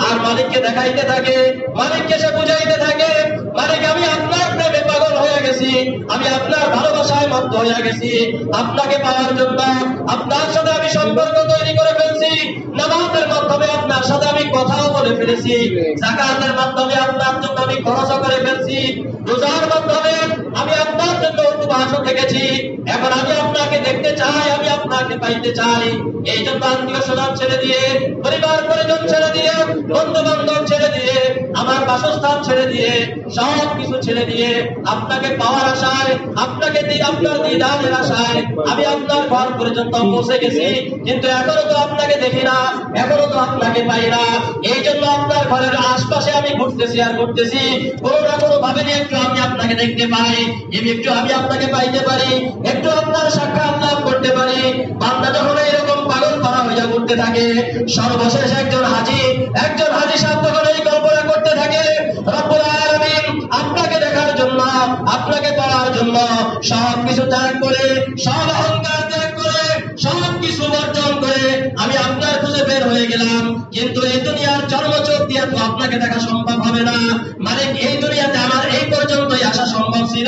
আর মালিককে দেখাইতে থাকে, মালিককে সে বুঝাইতে থাকে, মালিক আমি আপনার প্রেমে পাগল হয়ে গেছি, আমি আপনার ভালোবাসায় মত্ত হয়ে গেছি, আপনাকে পাওয়ার জন্য আপনার সাথে আমি সম্পর্ক তৈরি করে ফেলছি, নামাজের মাধ্যমে আপনার সাথে আমি কথাও বলে ফেলেছি, যাকাতের মাধ্যমে আপনার জন্য আমি খরচও করে ফেলছি, রোজার মাধ্যমে আমি আপনার জন্য উপবাসও থেকেছি। এখন আমি আপনাকে দেখতে চাই, আমি আপনাকে পাইতে চাই। এই জন্য আত্মীয় স্বজন ছেড়ে দিয়ে, পরিবার পরিজন ছেড়ে দিয়ে, বন্ধু বান্ধব ছেড়ে দিয়ে, আমার বাসস্থান ছেড়ে দিয়ে, সব কিছু ছেড়ে দিয়ে আপনাকে পাওয়ার আশায়, আপনাকে আপনার দিদারের আশায় আমি আপনার ঘর পর্যন্ত পৌঁছে গেছি, কিন্তু এখনো তো আপনাকে দেখি না, এখনো তো আপনাকে পাই না। এই জন্য আপনার ঘরের আশপাশে আমি ঘুরতেছি আর ঘুরতেছি, কোনো না কোনো ভাবে একটু আমি আপনাকে দেখতে পাই, একটু আমি আপনাকে পাইতে পারি, একটু আপনার সাক্ষাৎ লাভ করতে পারি। বান্দা যখন এরকম পাগল পারা হইয়া ঘুরতে থাকে, সর্বশেষ একজন হাজী সাহেব তখন এই কল্পনা করতে থাকে, রব্বুল আলামিন আপনাকে দেখার জন্য, আপনাকে পাওয়ার জন্য সব কিছু ত্যাগ করে, সব অহংকার ত্যাগ করে, সব কিছু বর্জন করে আমি আপনার খুঁজে বের হয়ে গেলাম, কিন্তু এই দুনিয়ার চর্মচোখ দিয়ে তো আপনাকে দেখা সম্ভব হবে না। মালিক এই দুনিয়াতে আমার এই পর্যন্তই আসা সম্ভব ছিল,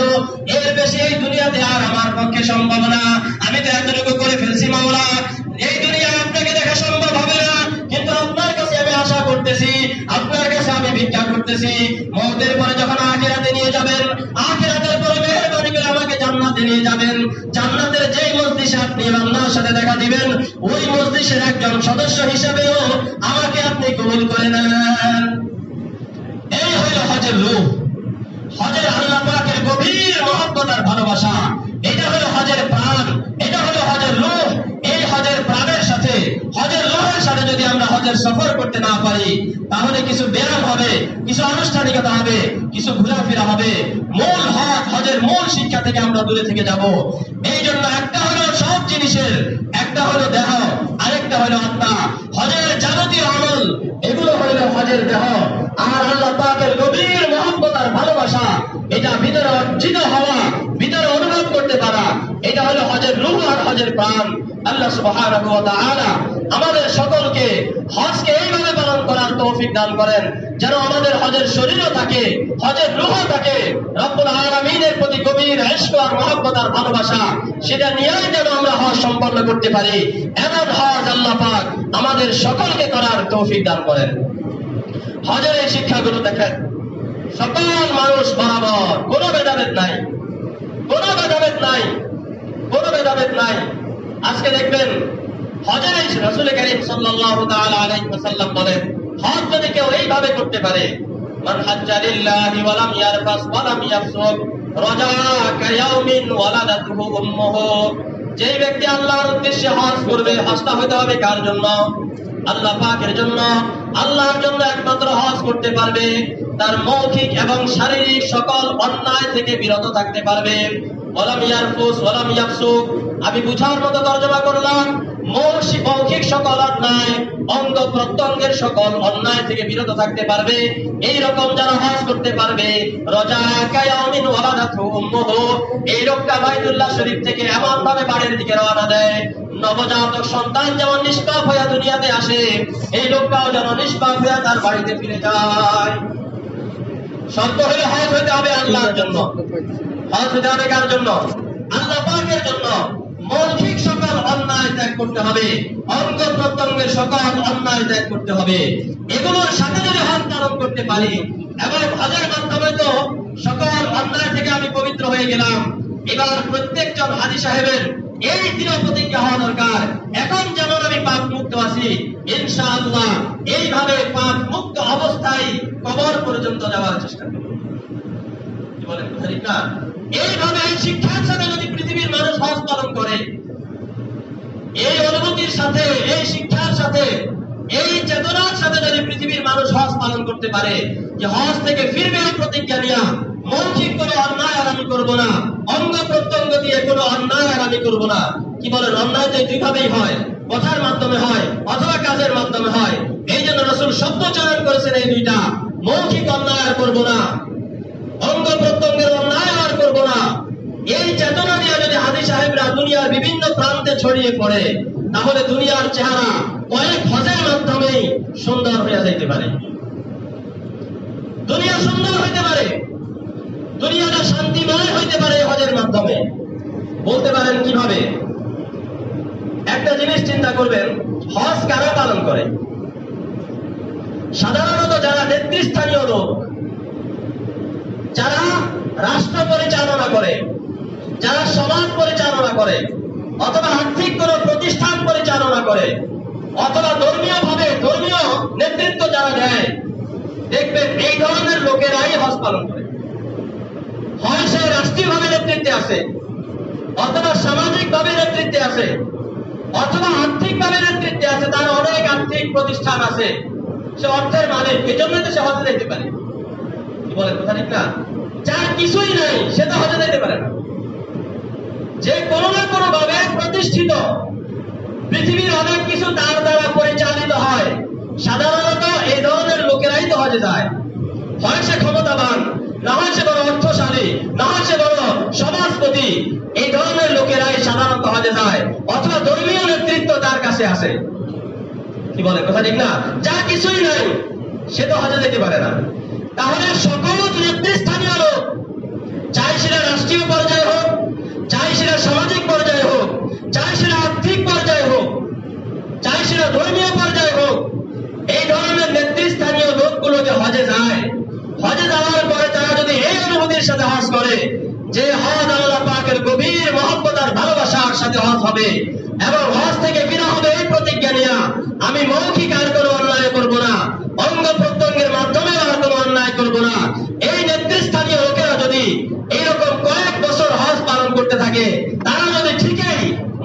এর বেশি এই দুনিয়াতে আর আমার পক্ষে সম্ভব না। আমি তো এতটুকু করে ফেলছি মাওলা, এই দুনিয়া আপনাকে দেখা সম্ভব হবে না, কিন্তু আপনার কাছে আমি আশা করতেছি, আপনার কাছে আমি ভিক্ষা করতেছি। মওতের পরে যখন আখিরাতে নিয়ে যাবেন, আখিরাতের পরে মেহেরবানি করে আমাকে জান্নাতে নিয়ে যাবেন, জান্নাতের যেই মজলিসে আপনি আল্লাহর সাথে দেখা দিবেন, ওই মজলিসের একজন সদস্য হিসেবেও আমাকে আপনি কবুল করে নেন। এই হইল হজের রূহ, হজের আল্লাহ পাকের গভীর মহব্বত আর ভালোবাসা। এটা হলো হজের প্রাণ, এটা হলো হজের রূহ। এই হজের প্রাণের সাথে, হজের রূহের সাথে যদি আমরা হজের সফর করতে না পারি, তাহলে কিছু ব্যায়াম হবে, কিছু আনুষ্ঠানিকতা হবে, কিছু ঘোরাফেরা হবে, মূল হজের মূল শিক্ষা থেকে আমরা দূরে থেকে যাব। এই জন্য একটা হলো সব জিনিসের, একটা হলো দেহ, আরেকটা হলো আত্মা। হজের যাবতীয় আমল এগুলো হলো হজের দেহ, আর আল্লাহ পাকের গভীর মহব্বত আর ভালোবাসা, এটা ভিতরে অর্জিত হওয়া, ভিতরে অনুভব করতে পারা, এটা হলো হজের রূহ আর হজের প্রাণ। আল্লাহ সুবহানাহু ওয়া তাআলা আমাদের সকলকে হজকে এইভাবে পালন করার তৌফিক দান করেন যেন আমাদের হজের শরীরও থাকে, হজের রূহও থাকে, রব্বুল আলামিনের প্রতি গভীর ইশক আর মহব্বত আর ভালোবাসা, সেটা নিয়েই যেন আমরা হজ সম্পন্ন করতে পারি। এমন হজ আল্লাহ পাক আমাদের সকলকে করার তৌফিক দান করেন। হজের এই শিক্ষাগুলো দেখেন, সকল মানুষ বরাবর, কোনো ভেদাভেদ নাই, কোনো ভেদাভেদ নাই, কোনো ভেদাভেদ নাই। আজকে দেখবেন হজের এই রাসূল কারীম সাল্লাল্লাহু তাআলা আলাইহি ওয়াসাল্লাম বলেন, হজ যদি কেউ এইভাবে করতে পারে, মান হাজ্জা লিল্লাহি ওয়া লাম ইয়ারফাস ওয়া লাম ইয়াফসুক রাজা কায়াউমিন ওয়ালাদাতুহু উম্মুহু। যেই ব্যক্তি আল্লাহর উদ্দেশ্যে হজ করবে, হজটা হতে হবে কার জন্য? আল্লাহ পাকের জন্য। আল্লাহর জন্য একমাত্র হজ করতে পারবে তার মৌখিক এবং শারীরিক সকল অন্যায় থেকে বিরত থাকতে পারবে। ওয়ালাম ইয়ারফুস ওয়ালাম ইয়াফসুক, আমি বুঝার মতো তরজমা করলাম, মৌখিক সকল অন্যায়, অঙ্গ প্রত্যঙ্গের সকল অন্যায় থেকে বিরত থাকতে পারবে। এই রকম যারা হজ করতে পারবে, রজা কায়ামিন ওয়ালাদাতু উম্মুহু, এই লোকটা বাইতুল্লাহ শরীফ থেকে এমন ভাবে বাড়ির দিকে রওনা দেয়, নবজাতক সন্তান যেমন নিষ্পাপ হয়ে দুনিয়াতে আসে, এই লোকটাও যেন নিষ্পাপ হয়ে তার বাড়িতে ফিরে যায়। শর্ত হলে হজ হতে হবে আল্লাহর জন্য। হজ হতে হবে কার জন্য? আল্লাহ পাকের জন্য। মৌখিক সকল অন্যায় ত্যাগ করতে হবে, অঙ্গ প্রত্যঙ্গের সকল অন্যায় ত্যাগ করতে হবে। এগুলোর সাথে যদি হজ পালন করতে পারি, এবং হজের মাধ্যমে তো সকল অন্যায় থেকে আমি পবিত্র হয়ে গেলাম, এবার প্রত্যেকজন হাজী সাহেবের এই দৃঢ় প্রতিজ্ঞা হওয়া দরকার, এখন যেমন আমি পাপ মুক্ত আছি, ইনশাআল্লাহ এইভাবে পাপ মুক্ত অবস্থায় কবর পর্যন্ত যাওয়ার চেষ্টা করব। কি বলেন ঠিক না? এইভাবে এই শিক্ষার সাথে যদি পৃথিবীর মানুষ হজ পালন করে, এই অনুভূতির সাথে, এই শিক্ষার সাথে, এই চেতনার সাথে যদি পৃথিবীর মানুষ হজ পালন করতে পারে, যে হজ থেকে ফিরবে প্রতিজ্ঞা নিয়া, মৌখিক কোনো অন্যায় আর আমি করবো না, অঙ্গ প্রত্যঙ্গ দিয়ে কোনো অন্যায় আর আমি করবো না। কি বলেন? অন্যায় তো দুইভাবেই হয়, কথার মাধ্যমে হয় অথবা কাজের মাধ্যমে হয়। এই জন্য রাসূল শব্দ চয়ন করেছেন এই দুইটা, মৌখিক অন্যায় আর করবো না, অঙ্গ প্রত্যঙ্গের অন্যায় আর করবো না। এই চেতনা নিয়ে যদি হাজী সাহেবরা দুনিয়ার বিভিন্ন প্রান্তে ছড়িয়ে পড়ে, তাহলে দুনিয়ার চেহারা কয়েক হজের মাধ্যমেই সুন্দর হয়ে যেতে পারে। দুনিয়া সুন্দর হইতে পারে, দুনিয়াটা শান্তিময় হইতে পারে হজের মাধ্যমে। বলতে পারেন কিভাবে? একটা জিনিস চিন্তা করবেন, হজ কারা পালন করে? সাধারণত যারা নেতৃস্থানীয় লোক, যারা রাষ্ট্র পরিচালনা করে, যারা সমাজ পরিচালনা করে, অথবা আর্থিক কোন প্রতিষ্ঠান পরিচালনা করে, অথবা ধর্মীয় নেতৃত্ব যারা দেয়, দেখবেন এই ধরনের লোকেরাই হজ পালন করে। হয় সে রাষ্ট্রীয়ভাবে নেতৃত্বে আছে, অথবা সামাজিকভাবে নেতৃত্বে আছে, অথবা আর্থিকভাবে নেতৃত্বে আছে, তার অনেক আর্থিক প্রতিষ্ঠান আছে, সে অর্থের মালিক, এজন্য তো সে হজে যেতে পারে। কি বলেন কথা ঠিক না? যার কিছুই নাই সে তো হজে যেতে পারে না। যে কোনো না কোনো ভাবে প্রতিষ্ঠিত, পৃথিবীর অনেক কিছু তার দ্বারা পরিচালিত হয়, সাধারণত এই ধরনের লোকেরাই তো হজে যায়। হয় সে ক্ষমতাবান, না হয় সে বড় অর্থশালী, না হয় সে বড় সমাজপতি, এই ধরনের লোকেরাই সাধারণত হজে যায়, অথবা ধর্মীয় নেতৃত্ব তার কাছে আসে। কি বলে কথা ঠিক না? যা কিছুই নাই সে তো হজে যেতে পারে না। তাহলে সকল নেতৃস্থানীয় লোক, চাই সেটা রাষ্ট্রীয় পর্যায়ে হোক, চাই সেটা সামাজিক পর্যায়ে হোক, চাই সেটা আর্থিক পর্যায়ে হোক, চাই সেটা ধর্মীয় পর্যায়ে হোক, এই ধরনের নেতৃস্থানীয় লোকগুলো যে হজে যায়, হজে যাওয়ার পরে তারা যদি এই অনুভূতির সাথে হজ করে যে হজ আল্লাহ পাকের গভীর মহব্বত আর ভালোবাসার সাথে হজ হবে, এবং হজ থেকে ফিরা হবে এই প্রতিজ্ঞা নিয়ে, আমি মৌখিক আর কোনো অন্যায় করবো না, অঙ্গ প্রত্যঙ্গের মাধ্যমে আর কোনো অন্যায় করবো না, এই নেতৃস্থানীয় লোকেরা যদি এইরকম কয়েক বছর হজ পালন করতে থাকে, তারা যদি ঠিকই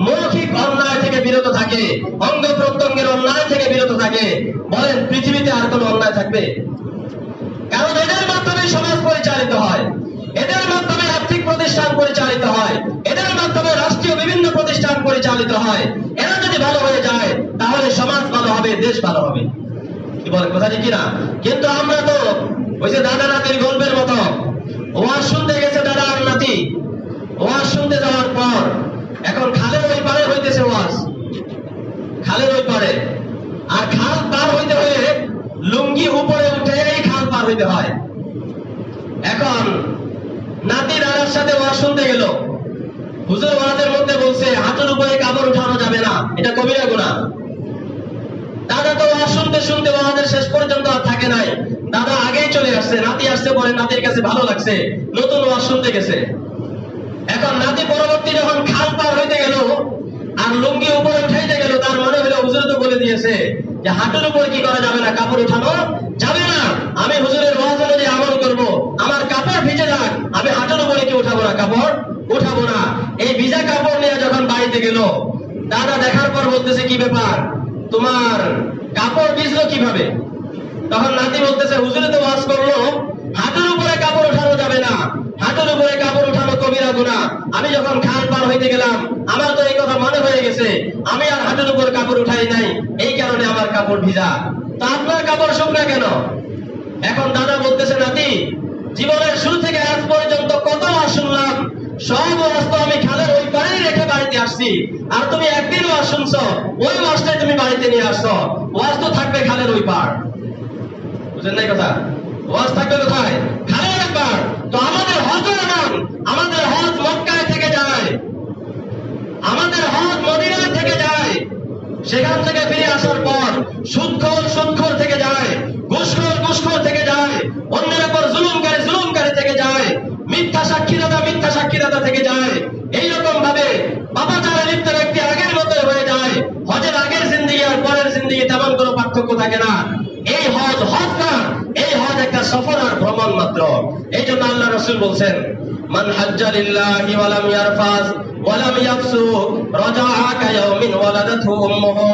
মৌখিক অন্যায় থেকে বিরত থাকে, অঙ্গ প্রত্যঙ্গের অন্যায় থেকে বিরত থাকে, বলেন পৃথিবীতে আর কোনো অন্যায় থাকবে? কারণ এদের মাধ্যমে সমাজ পরিচালিত হয়, এদের মাধ্যমে আর্থিক প্রতিষ্ঠান পরিচালিত হয়, এদের মাধ্যমে রাষ্ট্রীয় বিভিন্ন প্রতিষ্ঠান পরিচালিত হয়। এরা যদি ভালো হয়ে যায় তাহলে সমাজ ভালো হবে, দেশ ভালো হবে। কি বলেন, কথা ঠিক কিনা? কিন্তু আমরা তো ওই যে দাদা নাতির গল্পের মতো, ওয়াজ শুনতে গেছে দাদা আর নাতি, ওয়াজ শুনতে যাওয়ার পর এখন খালের ওই পারে হইতেছে ওয়াজ, খালের ওই পারে, আর খাল পার হইতে হয়ে লুঙ্গি উপরে উঠে এই খাল পার হইতে হয়। এখন নাতি দাদার সাথে ওয়াজ শুনতে গেল, হুজুর ওয়াজের মধ্যে বলছে হাঁটুর উপরে কাপড় উঠানো যাবে না, এটা কবিরা গুনাহ। দাদা তো ওয়াজ শুনতে শুনতে ওয়াজের শেষ পর্যন্ত আর থাকে নাই, দাদা আগেই চলে আসছে, নাতি আসছে পরে, নাতির কাছে ভালো লাগছে, নতুন ওয়াজ শুনতে গেছে। এখন নাতি পরবর্তী যখন খাল পার হইতে গেল আর লুঙ্গি উপরে উঠাইতে গেল, তার মনে হলো হুজুর তো বলে দিয়েছে যে হাঁটুর উপর কি করা যাবে না, কাপড় উঠানো যাবে না, আমি হুজুরের ওয়াজ অনুযায়ী আমল করব, আমার কাপড় ভিজে যাক, আমি হাঁটুর উপরে কি উঠাবো না, কাপড় উঠাবো না। এই ভিজা কাপড় নিয়ে যখন বাড়িতে গেল, দাদা দেখার পর বলতেছে কি ব্যাপার, তোমার কাপড় ভিজলো কিভাবে? তখন নাতি বলতেছে হুজুরে তো ওয়াজ করলো হাঁটুর উপরে কাপড় উঠানো যাবে না, হাঁটুর উপরে কাপড় উঠানো কবিরা গুনাহ। আমি যখন খাল পার হইতে গেলাম আমার তো এই কথা মনে হয়ে গেছে, আমি আর হাঁটুর উপর কাপড় উঠাই নাই, এই কারণে আমার কাপড় ভিজা। তা আপনার কাপড় শুকনা কেন? এখন দাদা বলতেছে নাতি, জীবনের শুরু থেকে আজ পর্যন্ত কত ওয়াজ শুনলাম, সব ওয়াজ তো আমি খালের ওই পারেই রেখে বাড়িতে আসছি, আর তুমি একদিন ওয়াজ শুনছো, ওই ওয়াজটাই তুমি বাড়িতে নিয়ে আসছো, ওয়াজ তো থাকবে খালের ওই পার। বুঝলেন নাই কথা? ওয়াজ থাকবে কোথায়? খালের ওই পার। তো আমাদের হজ এমন, আমাদের হজ মক্কায় থেকে যায়, আমাদের হজ মদিনায় থেকে যায়, সেখান থেকে ফিরে আসার পর সুদখোর থেকে যায়, ঘুষখোর থেকে যায়, অন্যের উপর জুলুমকারী থেকে যায়, মিথ্যা সাক্ষীদাতা থেকে যায়। এইরকম ভাবে পাপাচারে লিপ্ত ব্যক্তি আগের মতো হয়ে যায়। হজের আগের জিন্দেগি আর পরের জিন্দেগি তেমন কোনো পার্থক্য থাকে না। এই হজ না, এই হজ একটা সফর আর ভ্রমণ মাত্র। এই জন্য আল্লাহ রাসূল বলছেন, মান হাজ্জা লিল্লাহি ওয়া লাম ইয়ারফাস ওয়া লাম ইয়াফসুক রাজাআ কায়াউমিন ওয়ালাদাতহু উম্মুহু।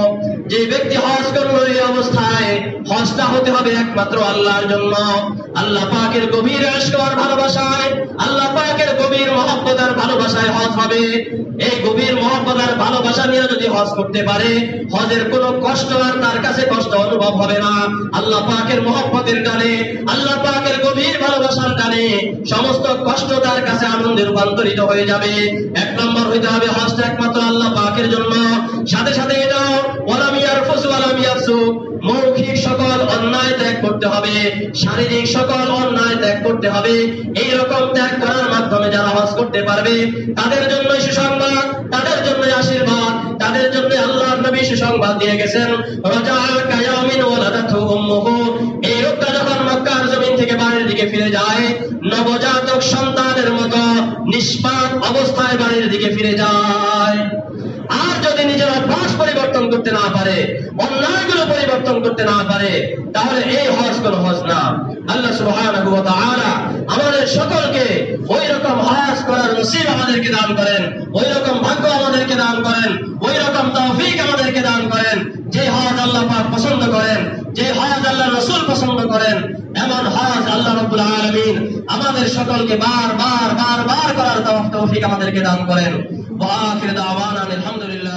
যে ব্যক্তি হজ করলো এই অবস্থায়, হজটা হতে হবে একমাত্র আল্লাহর জন্য, আল্লাহ পাকের গভীর ইশক আর ভালোবাসায়, আল্লাহ পাকের গভীর মহব্বত আর ভালোবাসায় হজ হবে। এই গভীর মহব্বত আর ভালোবাসা নিয়ে যদি হজ করতে পারে, হজের কোনো কষ্ট আর তার কাছে কষ্ট অনুভব হবে না। আল্লাহ পাকের মহব্বতের টানে, আল্লাহ পাকের গভীর ভালোবাসার টানে সমস্ত কষ্ট তার কাছে আনন্দে রূপান্তরিত হয়ে যাবে। এক নম্বর হইতে হবে হজটা একমাত্র আল্লাহ পাকের জন্য। সাথে সাথে এটাও ওয়ালাম ইয়ারফুস ওয়ালাম ইয়াফসুক, মৌখিক সকল অন্যায় ত্যাগ করতে হবে, শারীরিক সকল অন্যায় ত্যাগ করতে হবে। এই রকম ত্যাগ করার মাধ্যমে যারা হজ করতে পারবে তাদের জন্য সুসংবাদ, তাদের জন্য আশীর্বাদ, তাদের জন্য আল্লাহর নবী সুসংবাদ দিয়ে গেছেন, রাজাআ কায়াউমিন ওয়ালাদাতহু উম্মুহু। এই লোকটা যখন মক্কার জমিন থেকে বাড়ির দিকে ফিরে যায়, নবজাতক সন্তানের মতো নিষ্পাপ অবস্থায় বাড়ির দিকে ফিরে যায়। আর যদি নিজের অভ্যাস পরিবর্তন করতে না পারে, অন্যায়গুলো পরিবর্তন করতে না পারে, তাহলে এই হজ কোন হজ না। আল্লাহ সুবহানাহু ওয়া তাআলা আমাদের সকলকে ওই রকম হজ করার নসিব আমাদেরকে দান করেন, ওই রকম ভাগ্য আমাদেরকে দান করেন, ওই রকম তৌফিক আমাদেরকে দান করেন, যে হজ আল্লাহ পাক পছন্দ করেন, যে হজ আল্লাহ রাসূল পছন্দ করেন। এমন হজ আল্লাহ রাব্বুল আলামিন আমাদের সকলকে বার বার করার তৌফিক আমাদেরকে দান করেন। ওয়া আখিরু দাওয়ানা আলহামদুলিল্লাহ।